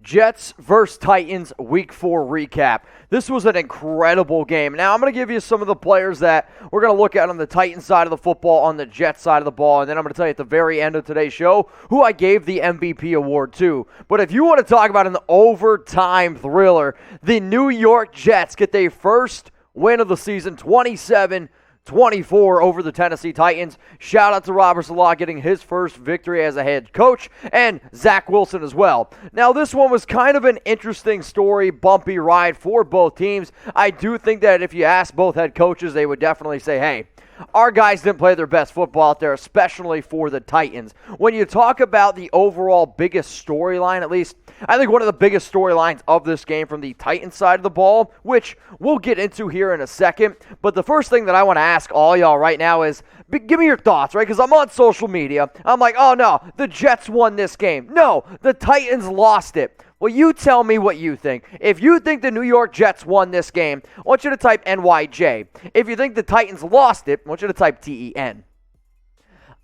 Jets versus Titans Week 4 recap. This was an incredible game. Now, I'm going to give you some of the players that we're going to look at on the Titans side of the football, on the Jets side of the ball, and then I'm going to tell you at the very end of today's show who I gave the MVP award to. But if you want to talk about an overtime thriller, the New York Jets get their first win of the season, 27-24 over the Tennessee Titans. Shout out to Robert Saleh getting his first victory as a head coach, and Zach Wilson as well. Now, this one was kind of an interesting story, bumpy ride for both teams. I do think that if you ask both head coaches, they would definitely say, hey, our guys didn't play their best football out there, especially for the Titans. When you talk about the overall biggest storyline, at least, I think one of the biggest storylines of this game from the Titans side of the ball, which we'll get into here in a second, but the first thing that I want to ask all y'all right now is, give me your thoughts, right? Because I'm on social media. I'm like, oh no, the Jets won this game. No, the Titans lost it. Well, you tell me what you think. If you think the New York Jets won this game, I want you to type NYJ. If you think the Titans lost it, I want you to type TEN.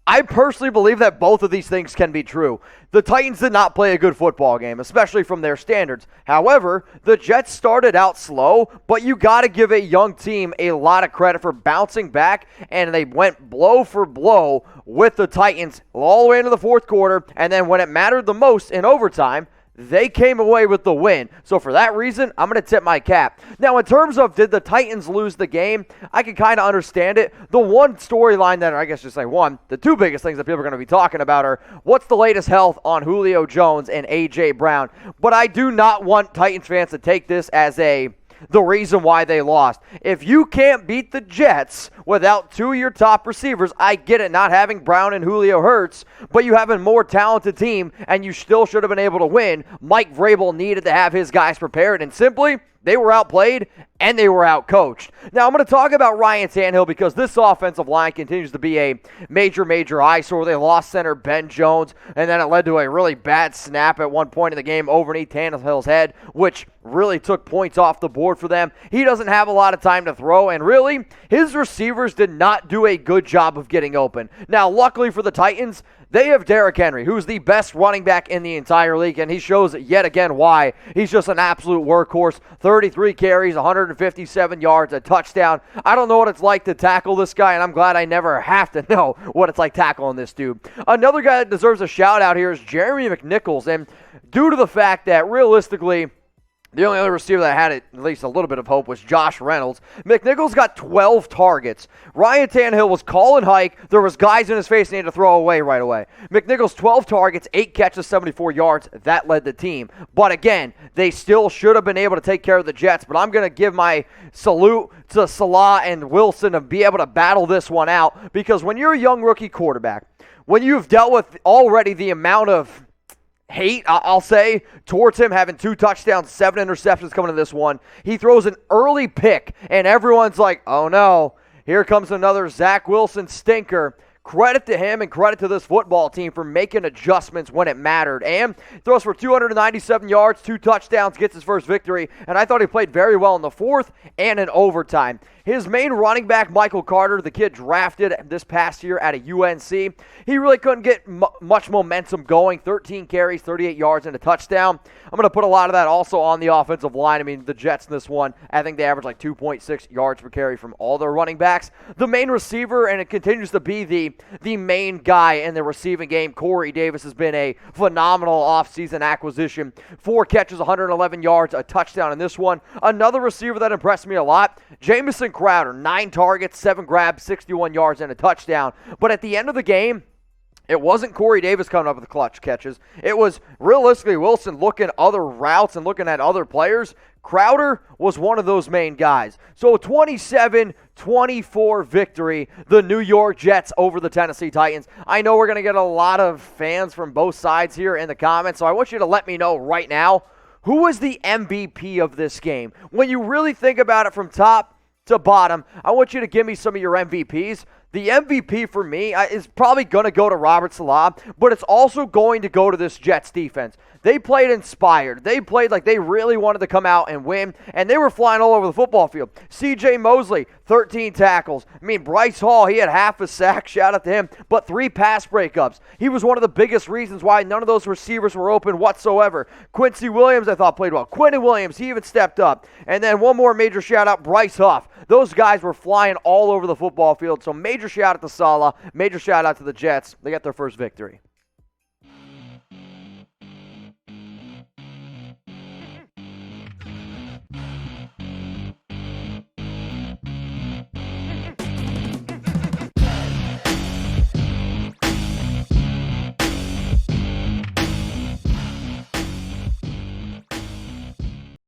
I personally believe that both of these things can be true. The Titans did not play a good football game, especially from their standards. However, the Jets started out slow, but you got to give a young team a lot of credit for bouncing back, and they went blow for blow with the Titans all the way into the fourth quarter, and then when it mattered the most in overtime, they came away with the win. So for that reason, I'm going to tip my cap. Now, in terms of did the Titans lose the game, I can kind of understand it. The one storyline that, I guess just say one, the two biggest things that people are going to be talking about are what's the latest health on Julio Jones and A.J. Brown. But I do not want Titans fans to take this as the reason why they lost. If you can't beat the Jets without two of your top receivers, I get it, not having Brown and Julio hurts, but you have a more talented team, and you still should have been able to win. Mike Vrabel needed to have his guys prepared, and simply, they were outplayed and they were outcoached. Now, I'm going to talk about Ryan Tannehill because this offensive line continues to be a major eyesore. They lost center Ben Jones, and then it led to a really bad snap at one point in the game overneath Tannehill's head, which really took points off the board for them. He doesn't have a lot of time to throw, and really, his receivers did not do a good job of getting open. Now, luckily for the Titans, they have Derrick Henry, who's the best running back in the entire league, and he shows yet again why. He's just an absolute workhorse. 33 carries, 157 yards, a touchdown. I don't know what it's like to tackle this guy, and I'm glad I never have to know what it's like tackling this dude. Another guy that deserves a shout-out here is Jeremy McNichols, and due to the fact that realistically, the only other receiver that had at least a little bit of hope was Josh Reynolds. McNichols got 12 targets. Ryan Tannehill was calling hike. There was guys in his face he needed to throw away right away. McNichols, 12 targets, 8 catches, 74 yards. That led the team. But again, they still should have been able to take care of the Jets. But I'm going to give my salute to Saleh and Wilson to be able to battle this one out. Because when you're a young rookie quarterback, when you've dealt with already the amount of hate, I'll say, towards him, having 2 touchdowns, 7 interceptions coming to this one. He throws an early pick, and everyone's like, oh no, here comes another Zach Wilson stinker. Credit to him and credit to this football team for making adjustments when it mattered. And throws for 297 yards, 2 touchdowns, gets his first victory. And I thought he played very well in the fourth and in overtime. His main running back, Michael Carter, the kid drafted this past year at a UNC, he really couldn't get much momentum going. 13 carries, 38 yards, and a touchdown. I'm going to put a lot of that also on the offensive line. I mean, the Jets in this one, I think they average like 2.6 yards per carry from all their running backs. The main receiver, and it continues to be the main guy in the receiving game, Corey Davis, has been a phenomenal offseason acquisition. 4 catches, 111 yards, a touchdown in this one. Another receiver that impressed me a lot, Jamison Crowder, 9 targets, 7 grabs, 61 yards, and a touchdown. But at the end of the game, it wasn't Corey Davis coming up with the clutch catches. It was realistically Wilson looking other routes and looking at other players. Crowder was one of those main guys. So 27-24 victory, the New York Jets over the Tennessee Titans. I know we're going to get a lot of fans from both sides here in the comments, so I want you to let me know right now, who was the MVP of this game? When you really think about it from top to bottom, I want you to give me some of your MVPs. The MVP for me is probably going to go to Robert Saleh, but it's also going to go to this Jets defense. They played inspired. They played like they really wanted to come out and win, and they were flying all over the football field. C.J. Mosley, 13 tackles. I mean, Bryce Hall, he had half a sack. Shout out to him, but 3 pass breakups. He was one of the biggest reasons why none of those receivers were open whatsoever. Quincy Williams, I thought, played well. Quentin Williams, he even stepped up. And then one more major shout-out, Bryce Huff. Those guys were flying all over the football field, so major shout-out to Saleh, major shout-out to the Jets. They got their first victory.